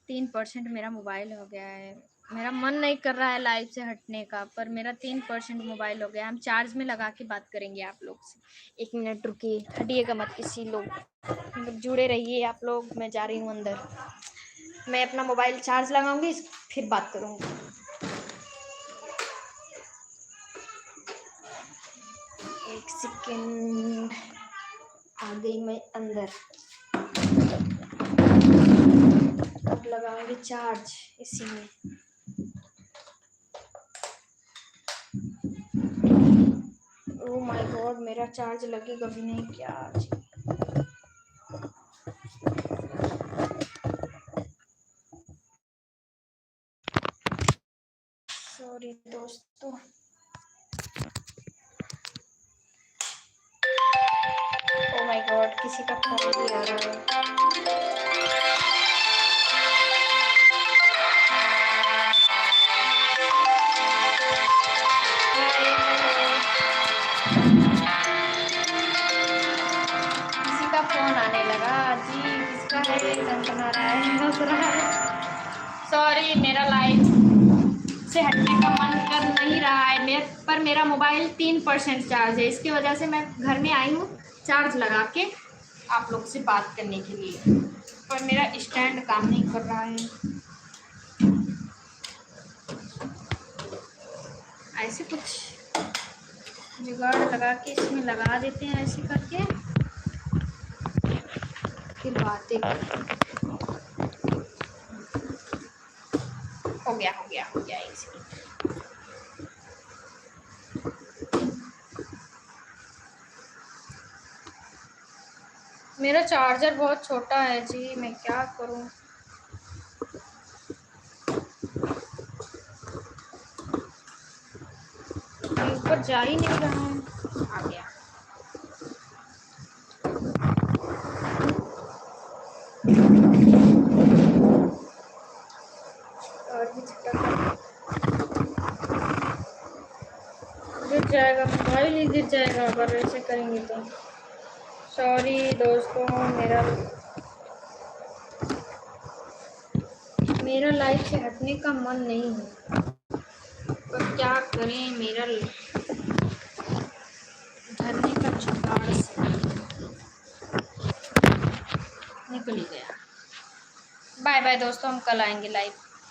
3% मेरा मोबाइल हो गया है। मेरा मन नहीं कर रहा है लाइव से हटने का, पर मेरा 3% मोबाइल हो गया। हम चार्ज में लगा के बात करेंगे आप लोग से। 1 मिनट रुकिए, हटिएगा मत किसी लोग, जुड़े रहिए आप लोग। मैं जा रही हूँ अंदर, मैं अपना मोबाइल चार्ज लगाऊंगी, फिर बात करूँगी। एक सेकेंड, आ गई मैं अंदर। लगाऊंगी चार्ज इसी में। ओह माय गॉड, मेरा चार्ज लगेगा भी नहीं क्या आज। सॉरी दोस्तों। ओह माय गॉड, किसी का फोन भी आ रहा है। किसी का फोन आने लगा जी, किसका है, बना रहा है, हंस रहा है। सॉरी, मेरा लाइफ से हटने का मन कर नहीं रहा है पर मेरा मोबाइल 3% चार्ज है, इसकी वजह से मैं घर में आई हूँ चार्ज लगा के आप लोग से बात करने के लिए, पर मेरा स्टैंड काम नहीं कर रहा है। ऐसे कुछ जुगाड़ लगा के इसमें लगा देते हैं, ऐसे करके फिर बातें हो गया इसी। मेरा चार्जर बहुत छोटा है जी, मैं क्या करूं। ऊपर जा ही नहीं रहा है। आ गया। और भी गिर जाएगा, मोबाइल ही गिर जाएगा अगर ऐसे करेंगे तो। सॉरी दोस्तों, मेरा लाइफ से हटने का मन नहीं है, पर क्या करें, मेरा धरने का जुगाड़ से निकल ही गया। बाय बाय दोस्तों, हम कल आएंगे लाइव।